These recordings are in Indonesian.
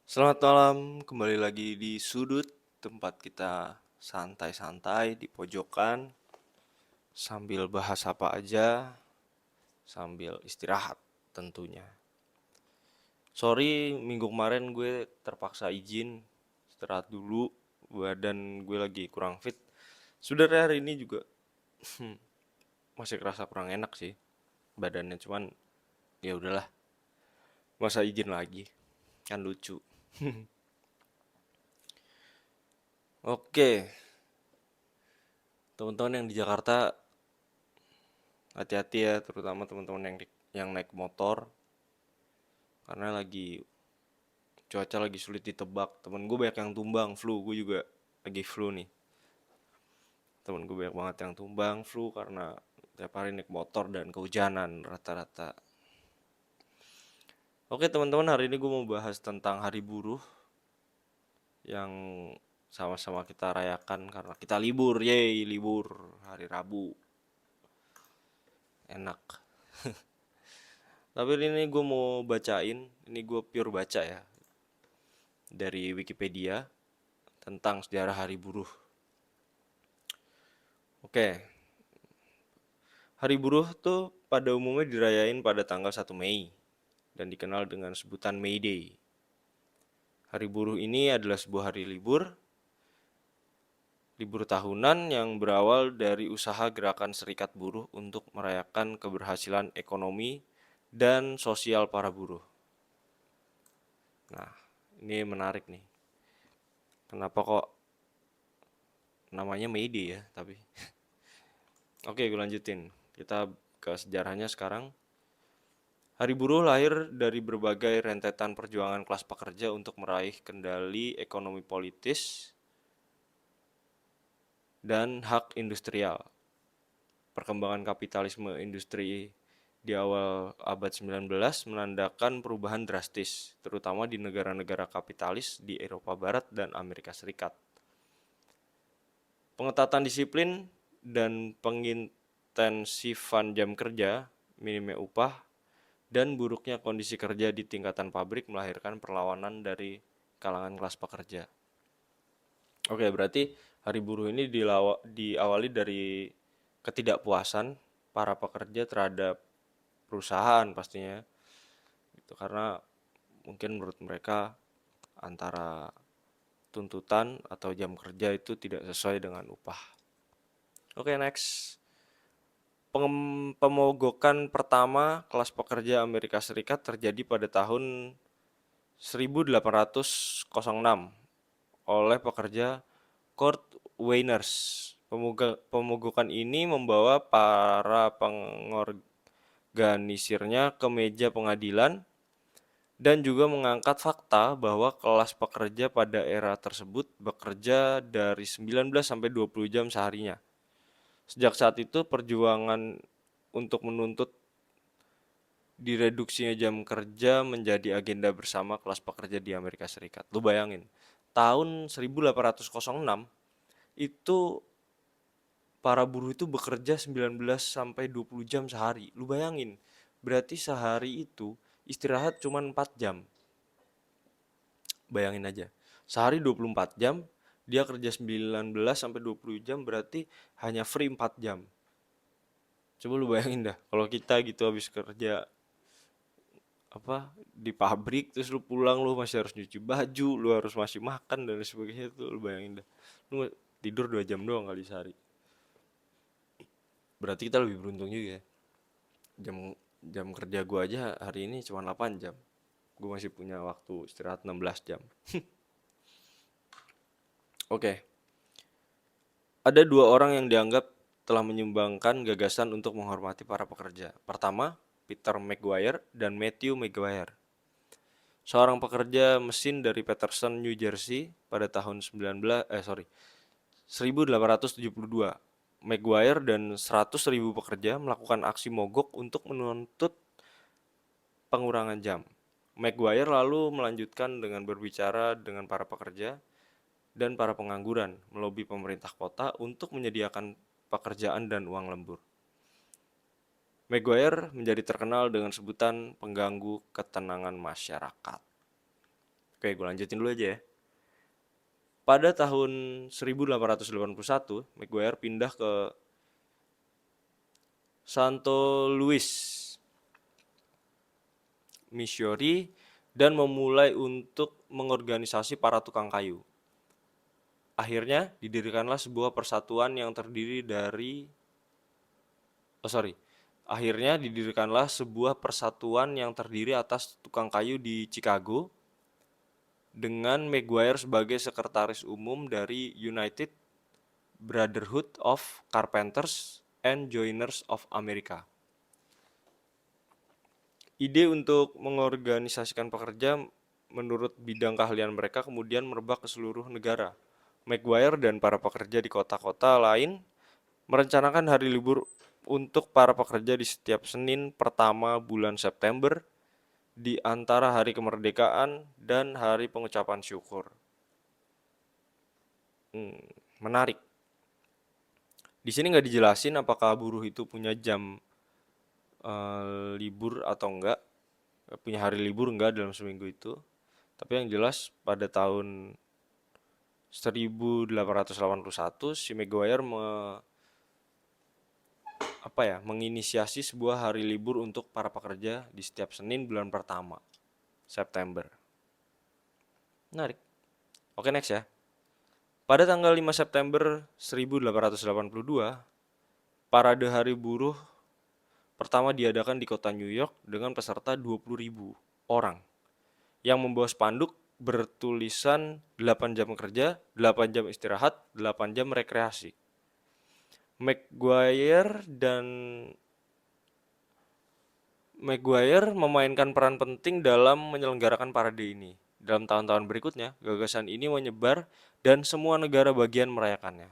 Selamat malam, kembali lagi di sudut tempat kita santai-santai di pojokan sambil bahas apa aja, sambil istirahat tentunya. Sorry, minggu kemarin gue terpaksa izin istirahat dulu, badan gue lagi kurang fit. Sebenarnya hari ini juga masih kerasa kurang enak sih badannya, cuman ya udahlah, masa izin lagi, kan lucu. Oke, teman-teman yang di Jakarta hati-hati ya, terutama teman-teman yang naik motor karena cuaca lagi sulit ditebak. Temen gue banyak yang tumbang, flu. Gue juga lagi flu nih. Temen gue banyak banget yang tumbang, flu karena tiap hari naik motor dan kehujanan rata-rata. Oke teman-teman, hari ini gue mau bahas tentang Hari Buruh yang sama-sama kita rayakan karena kita libur, yeay libur hari Rabu, enak. Tapi ini gue mau bacain, ini gue pure baca ya, dari Wikipedia tentang sejarah Hari Buruh. Oke, Hari Buruh tuh pada umumnya dirayain pada tanggal 1 Mei dan dikenal dengan sebutan May Day. Hari Buruh ini adalah sebuah hari libur tahunan yang berawal dari usaha gerakan serikat buruh untuk merayakan keberhasilan ekonomi dan sosial para buruh. Nah, ini menarik nih. Kenapa kok namanya May Day ya, tapi oke, gue lanjutin. Kita ke sejarahnya sekarang. Hari Buruh lahir dari berbagai rentetan perjuangan kelas pekerja untuk meraih kendali ekonomi politis dan hak industrial. Perkembangan kapitalisme industri di awal abad 19 menandakan perubahan drastis, terutama di negara-negara kapitalis di Eropa Barat dan Amerika Serikat. Pengetatan disiplin dan pengintensifan jam kerja, minimnya upah, dan buruknya kondisi kerja di tingkatan pabrik melahirkan perlawanan dari kalangan kelas pekerja. Oke, berarti Hari Buruh ini diawali dari ketidakpuasan para pekerja terhadap perusahaan pastinya. Itu karena mungkin menurut mereka antara tuntutan atau jam kerja itu tidak sesuai dengan upah. Oke, next. Pemogokan pertama kelas pekerja Amerika Serikat terjadi pada tahun 1806 oleh pekerja Kurt Weiners. Pemogokan ini membawa para pengorganisirnya ke meja pengadilan dan juga mengangkat fakta bahwa kelas pekerja pada era tersebut bekerja dari 19 sampai 20 jam seharinya. Sejak saat itu perjuangan untuk menuntut direduksinya jam kerja menjadi agenda bersama kelas pekerja di Amerika Serikat. Lu bayangin, tahun 1806 itu para buruh itu bekerja 19 sampai 20 jam sehari. Lu bayangin, berarti sehari itu istirahat cuma 4 jam. Bayangin aja. Sehari 24 jam, dia kerja 19 sampai 20 jam berarti hanya free 4 jam. Coba lu bayangin dah, kalau kita gitu habis kerja apa di pabrik terus lu pulang lu masih harus nyuci baju, lu harus masih makan dan sebagainya tuh lu bayangin dah. Lu tidur 2 jam doang kali sehari. Berarti kita lebih beruntung juga ya. Jam jam kerja gua aja hari ini cuma 8 jam. Gue masih punya waktu istirahat 16 jam. Oke, ada dua orang yang dianggap telah menyumbangkan gagasan untuk menghormati para pekerja. Pertama, Peter Maguire dan Matthew Maguire. Seorang pekerja mesin dari Paterson, New Jersey pada tahun 1872. Maguire dan 100.000 pekerja melakukan aksi mogok untuk menuntut pengurangan jam. Maguire lalu melanjutkan dengan berbicara dengan para pekerja dan para pengangguran, melobi pemerintah kota untuk menyediakan pekerjaan dan uang lembur. Maguire menjadi terkenal dengan sebutan pengganggu ketenangan masyarakat. Oke, gue lanjutin dulu aja ya. Pada tahun 1881, Maguire pindah ke Santo Louis, Missouri, dan memulai untuk mengorganisasi para tukang kayu. Akhirnya didirikanlah sebuah persatuan yang terdiri dari Akhirnya didirikanlah sebuah persatuan yang terdiri atas tukang kayu di Chicago dengan Maguire sebagai sekretaris umum dari United Brotherhood of Carpenters and Joiners of America. Ide untuk mengorganisasikan pekerja menurut bidang keahlian mereka kemudian merebak ke seluruh negara. Maguire dan para pekerja di kota-kota lain merencanakan hari libur untuk para pekerja di setiap Senin pertama bulan September di antara hari kemerdekaan dan hari pengucapan syukur. Menarik. Di sini nggak dijelasin apakah buruh itu punya jam libur atau enggak, punya hari libur enggak dalam seminggu itu. Tapi yang jelas pada tahun 1881 si Maguire menginisiasi sebuah hari libur untuk para pekerja di setiap Senin bulan pertama September. Menarik. Oke, next ya. Pada tanggal 5 September 1882, parade hari buruh pertama diadakan di kota New York dengan peserta 20.000 orang yang membawa spanduk bertulisan 8 jam kerja, 8 jam istirahat, 8 jam rekreasi. Maguire memainkan peran penting dalam menyelenggarakan parade ini. Dalam tahun-tahun berikutnya, gagasan ini menyebar dan semua negara bagian merayakannya.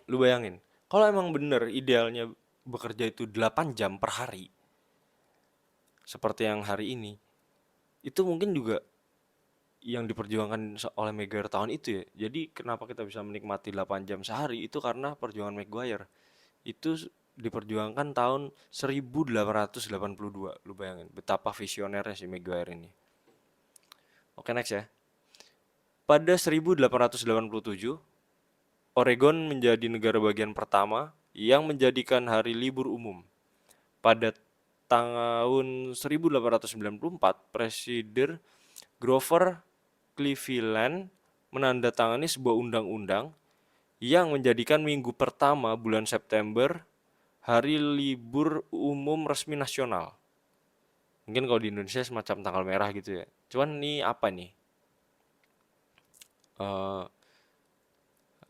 Lu bayangin, kalau emang bener idealnya bekerja itu 8 jam per hari, seperti yang hari ini, itu mungkin juga yang diperjuangkan oleh Maguire tahun itu ya. Jadi kenapa kita bisa menikmati 8 jam sehari itu karena perjuangan Maguire. Itu diperjuangkan tahun 1882. Lu bayangin betapa visionernya si Maguire ini. Oke, next ya. Pada 1887, Oregon menjadi negara bagian pertama yang menjadikan hari libur umum. Pada tahun 1894, Presiden Grover Cleveland menandatangani sebuah undang-undang yang menjadikan minggu pertama bulan September hari libur umum resmi nasional. Mungkin kalau di Indonesia semacam tanggal merah gitu ya. Cuman ini apa nih?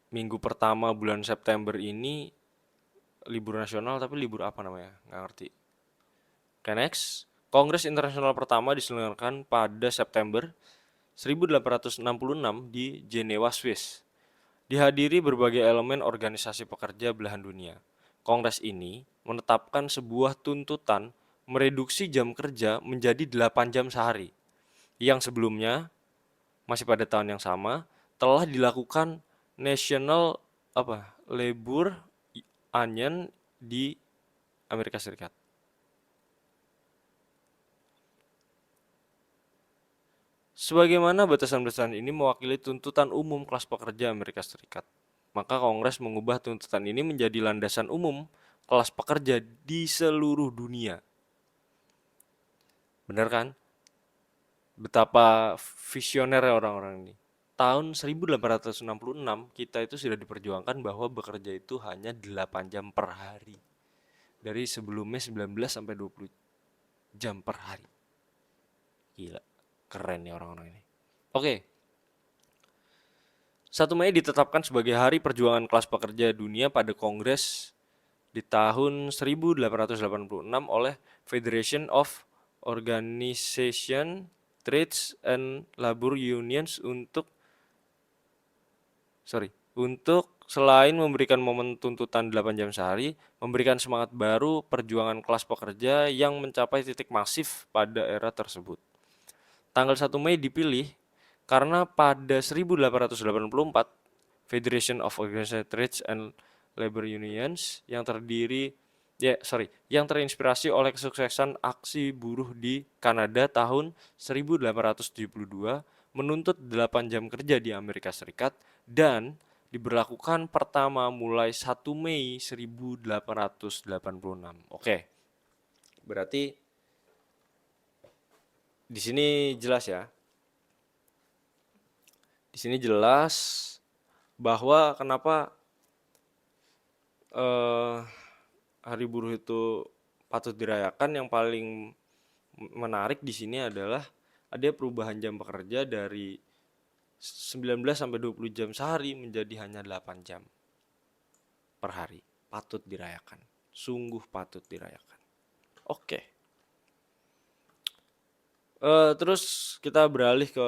Minggu pertama bulan September ini libur nasional, tapi libur apa namanya? Nggak ngerti. Oke, next. Kongres Internasional pertama diselenggarakan pada September 1866 di Jenewa, Swiss. Dihadiri berbagai elemen organisasi pekerja belahan dunia. Kongres ini menetapkan sebuah tuntutan mereduksi jam kerja menjadi 8 jam sehari. Yang sebelumnya, masih pada tahun yang sama, telah dilakukan National Labor Union di Amerika Serikat. Sebagaimana batasan-batasan ini mewakili tuntutan umum kelas pekerja Amerika Serikat, maka Kongres mengubah tuntutan ini menjadi landasan umum kelas pekerja di seluruh dunia. Benar kan? Betapa visioner orang-orang ini. Tahun 1866 kita itu sudah diperjuangkan bahwa bekerja itu hanya 8 jam per hari. Dari sebelumnya 19 sampai 20 jam per hari. Gila, keren nih orang-orang ini. Oke. 1 Mei ditetapkan sebagai Hari Perjuangan Kelas Pekerja Dunia pada Kongres di tahun 1886 oleh Federation of Organization Trades and Labor Unions untuk selain memberikan momen tuntutan 8 jam sehari, memberikan semangat baru perjuangan kelas pekerja yang mencapai titik masif pada era tersebut. Tanggal 1 Mei dipilih karena pada 1884 Federation of Organized Trades and Labor Unions yang terdiri yang terinspirasi oleh kesuksesan aksi buruh di Kanada tahun 1872, menuntut 8 jam kerja di Amerika Serikat dan diberlakukan pertama mulai 1 Mei 1886. Oke, berarti di sini jelas ya. Di sini jelas bahwa kenapa eh, hari buruh itu patut dirayakan. Yang paling menarik di sini adalah ada perubahan jam bekerja dari 19 sampai 20 jam sehari menjadi hanya 8 jam per hari. Patut dirayakan. Sungguh patut dirayakan. Oke. Terus kita beralih ke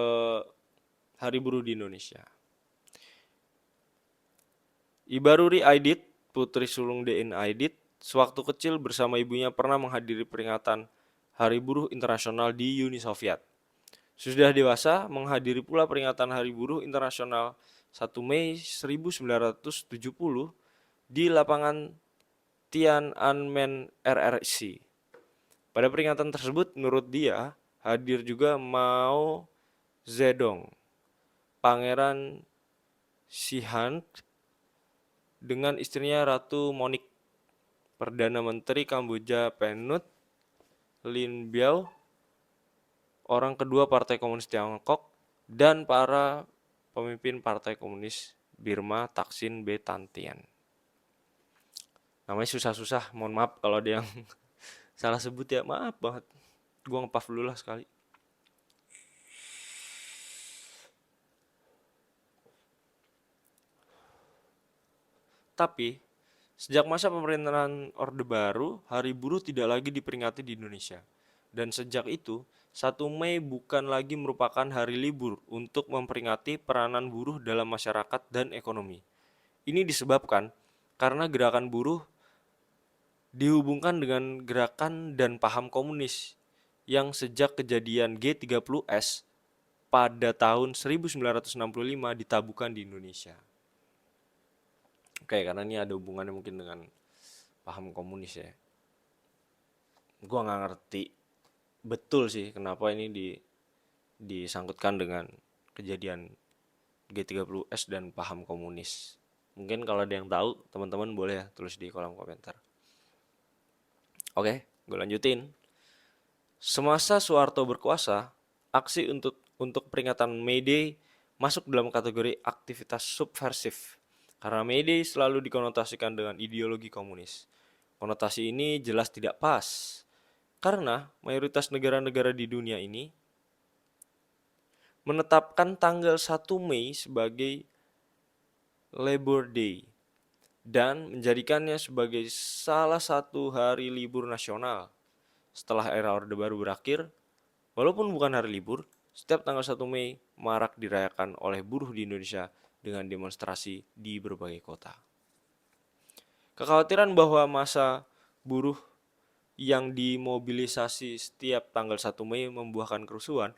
hari buruh di Indonesia. Ibaruri Aidit, putri sulung DN Aidit, sewaktu kecil bersama ibunya pernah menghadiri peringatan Hari Buruh Internasional di Uni Soviet. Sudah dewasa, menghadiri pula peringatan Hari Buruh Internasional 1 Mei 1970 di lapangan Tiananmen RRC. Pada peringatan tersebut, menurut dia, hadir juga Mao Zedong, Pangeran Sihanouk, dengan istrinya Ratu Monique, Perdana Menteri Kamboja Penut Lin Biao, orang kedua Partai Komunis Tiongkok, dan para pemimpin Partai Komunis Birma Thaksin B. Tantian. Namanya susah-susah, mohon maaf kalau ada yang salah sebut ya, maaf banget. Gua ngepaf dulu lah sekali. Tapi, sejak masa pemerintahan Orde Baru, Hari Buruh tidak lagi diperingati di Indonesia. Dan sejak itu, 1 Mei bukan lagi merupakan hari libur untuk memperingati peranan buruh dalam masyarakat dan ekonomi. Ini disebabkan karena gerakan buruh dihubungkan dengan gerakan dan paham komunis yang sejak kejadian G30S pada tahun 1965 ditabuhkan di Indonesia. Oke, karena ini ada hubungannya mungkin dengan paham komunis ya. Gua nggak ngerti betul sih kenapa ini disangkutkan dengan kejadian G30S dan paham komunis. Mungkin kalau ada yang tahu, teman-teman boleh ya tulis di kolom komentar. Oke, gue lanjutin. Semasa Soeharto berkuasa, aksi untuk peringatan May Day masuk dalam kategori aktivitas subversif. Karena May Day selalu dikonotasikan dengan ideologi komunis. Konotasi ini jelas tidak pas. Karena mayoritas negara-negara di dunia ini menetapkan tanggal 1 Mei sebagai Labor Day dan menjadikannya sebagai salah satu hari libur nasional. Setelah era Orde Baru berakhir, walaupun bukan hari libur, setiap tanggal 1 Mei marak dirayakan oleh buruh di Indonesia dengan demonstrasi di berbagai kota. Kekhawatiran bahwa masa buruh yang dimobilisasi setiap tanggal 1 Mei membuahkan kerusuhan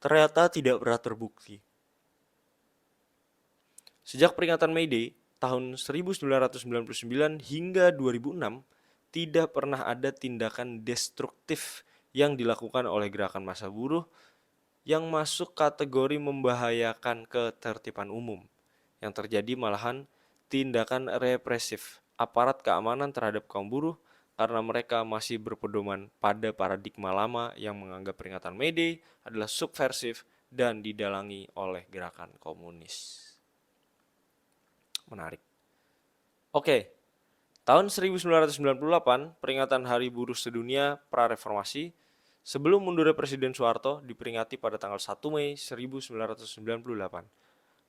ternyata tidak pernah terbukti. Sejak peringatan May Day tahun 1999 hingga 2006, tidak pernah ada tindakan destruktif yang dilakukan oleh gerakan massa buruh yang masuk kategori membahayakan ketertiban umum. Yang terjadi malahan tindakan represif aparat keamanan terhadap kaum buruh karena mereka masih berpedoman pada paradigma lama yang menganggap peringatan May Day adalah subversif dan didalangi oleh gerakan komunis. Menarik. Oke, tahun 1998, peringatan Hari Buruh Sedunia Prareformasi, sebelum mundurnya Presiden Soeharto, diperingati pada tanggal 1 Mei 1998,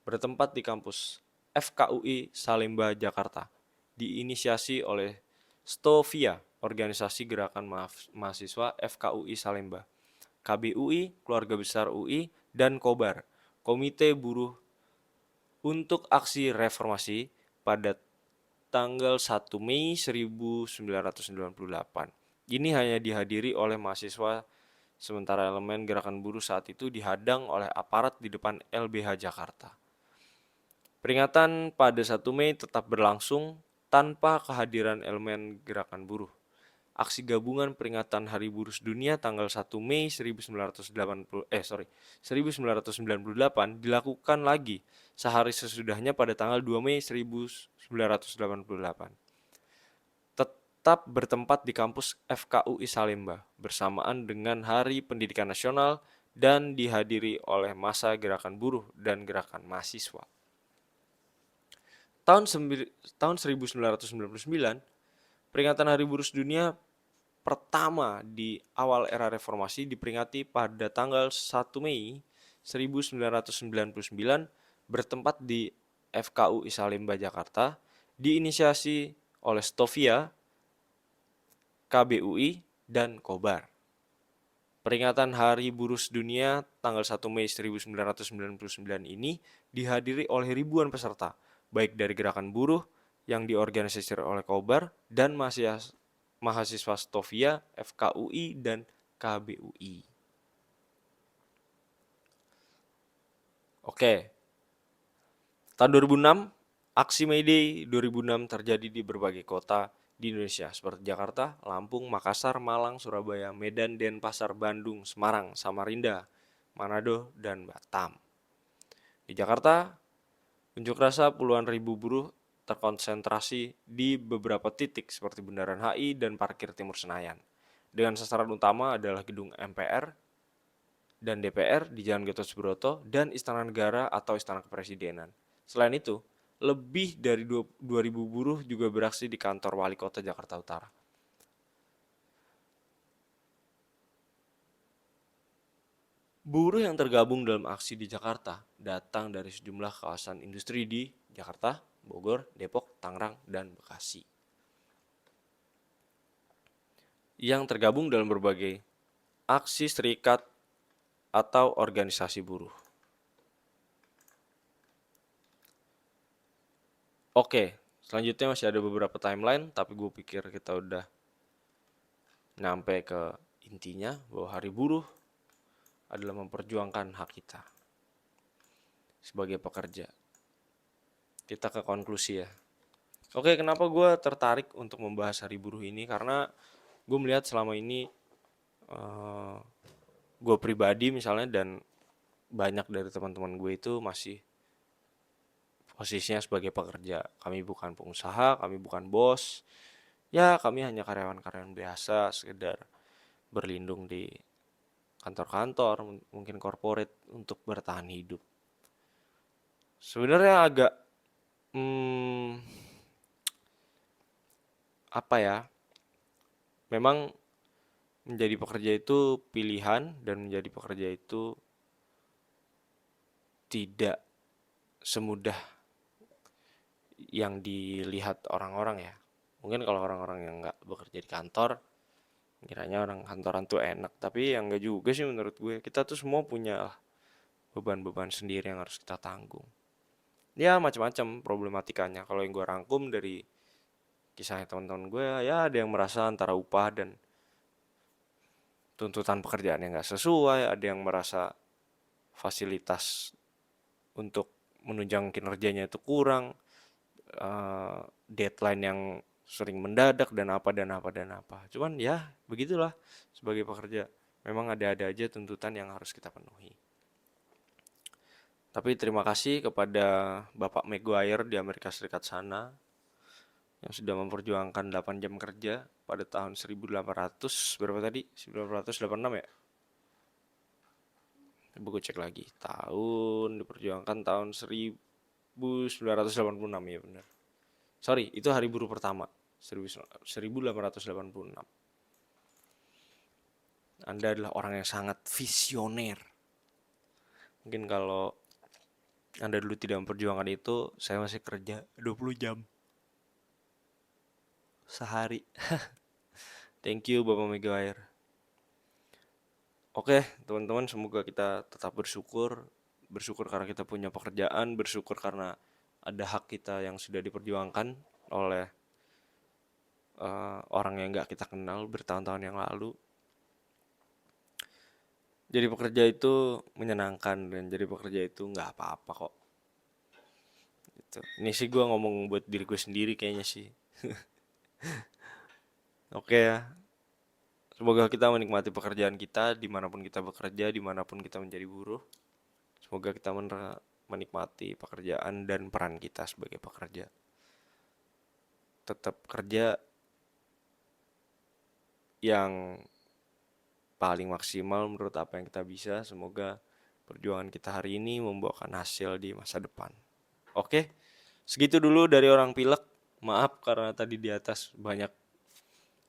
bertempat di kampus FKUI Salemba, Jakarta, diinisiasi oleh Stovia, Organisasi Gerakan Mahasiswa FKUI Salemba, KBUI, Keluarga Besar UI, dan Kobar, Komite Buruh untuk Aksi Reformasi, pada tanggal 1 Mei 1998. Ini hanya dihadiri oleh mahasiswa, sementara elemen gerakan buruh saat itu dihadang oleh aparat di depan LBH Jakarta. Peringatan pada 1 Mei tetap berlangsung tanpa kehadiran elemen gerakan buruh. Aksi gabungan peringatan Hari Buruh Dunia tanggal 1 Mei 1998 dilakukan lagi sehari sesudahnya pada tanggal 2 Mei 1988. Tetap bertempat di kampus FKUI Salemba bersamaan dengan Hari Pendidikan Nasional dan dihadiri oleh massa gerakan buruh dan gerakan mahasiswa. Tahun 1999, peringatan Hari Buruh Dunia pertama di awal era reformasi diperingati pada tanggal 1 Mei 1999 bertempat di FKUI Salemba, Jakarta, diinisiasi oleh Stovia, KBUI, dan Kobar. Peringatan Hari Buruh Dunia tanggal 1 Mei 1999 ini dihadiri oleh ribuan peserta, baik dari gerakan buruh yang diorganisasi oleh Kobar dan mahasiswa Stovia, FKUI, dan KBUI. Oke, tahun 2006, aksi May Day 2006 terjadi di berbagai kota di Indonesia seperti Jakarta, Lampung, Makassar, Malang, Surabaya, Medan, Denpasar, Bandung, Semarang, Samarinda, Manado, dan Batam. Di Jakarta, unjuk rasa puluhan ribu buruh terkonsentrasi di beberapa titik seperti Bundaran HI dan Parkir Timur Senayan. Dengan sasaran utama adalah gedung MPR dan DPR di Jalan Gatot Subroto dan Istana Negara atau Istana Kepresidenan. Selain itu, lebih dari 2.000 buruh juga beraksi di kantor Wali Kota Jakarta Utara. Buruh yang tergabung dalam aksi di Jakarta datang dari sejumlah kawasan industri di Jakarta, Bogor, Depok, Tangerang, dan Bekasi. Yang tergabung dalam berbagai aksi serikat atau organisasi buruh. Oke, selanjutnya masih ada beberapa timeline, tapi gue pikir kita udah nyampe ke intinya bahwa Hari Buruh adalah memperjuangkan hak kita sebagai pekerja. Kita ke konklusi ya. Oke, kenapa gue tertarik untuk membahas Hari Buruh ini? Karena gue melihat selama ini gue pribadi misalnya dan banyak dari teman-teman gue itu masih posisinya sebagai pekerja. Kami bukan pengusaha, kami bukan bos. Ya, kami hanya karyawan-karyawan biasa, sekedar berlindung di kantor-kantor, mungkin corporate untuk bertahan hidup. Sebenarnya agak apa ya? Memang menjadi pekerja itu pilihan dan menjadi pekerja itu tidak semudah yang dilihat orang-orang ya. Mungkin kalau orang-orang yang nggak bekerja di kantor, kiranya orang kantoran tuh enak. Tapi yang nggak juga sih menurut gue. Kita tuh semua punya beban-beban sendiri yang harus kita tanggung. Ya macam-macam problematikanya. Kalau yang gue rangkum dari kisahnya teman-teman gue, ya ada yang merasa antara upah dan tuntutan pekerjaan yang nggak sesuai, ada yang merasa fasilitas untuk menunjang kinerjanya itu kurang, deadline yang sering mendadak dan apa dan apa dan apa. Cuman ya begitulah sebagai pekerja. Memang ada-ada aja tuntutan yang harus kita penuhi. Tapi terima kasih kepada Bapak Maguire di Amerika Serikat sana yang sudah memperjuangkan 8 jam kerja pada tahun 1800 berapa tadi? 1986 ya? Coba gue cek lagi. Tahun diperjuangkan tahun 1986 ya benar. Sorry, itu hari buruh pertama 1886. Anda adalah orang yang sangat visioner. Mungkin kalau Anda dulu tidak memperjuangkan itu, saya masih kerja 20 jam sehari. Thank you Bapak Maguire. Oke, teman-teman, semoga kita tetap bersyukur. Bersyukur karena kita punya pekerjaan, bersyukur karena ada hak kita yang sudah diperjuangkan oleh orang yang gak kita kenal bertahun-tahun yang lalu. Jadi pekerja itu menyenangkan dan jadi pekerja itu gak apa-apa kok. Gitu. Ini sih gue ngomong buat diri gue sendiri kayaknya sih. Oke ya, semoga kita menikmati pekerjaan kita dimanapun kita bekerja, dimanapun kita menjadi buruh. Semoga kita menikmati pekerjaan dan peran kita sebagai pekerja. Tetap kerja yang paling maksimal menurut apa yang kita bisa. Semoga perjuangan kita hari ini membuahkan hasil di masa depan. Oke, segitu dulu dari orang pilek. Maaf karena tadi di atas banyak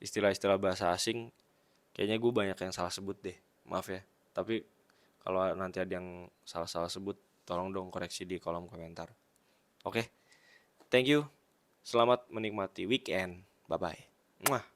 istilah-istilah bahasa asing. Kayaknya gue banyak yang salah sebut deh. Maaf ya. Tapi kalau nanti ada yang salah-salah sebut, tolong dong koreksi di kolom komentar. Oke, thank you. Selamat menikmati weekend. Bye-bye. Mwah.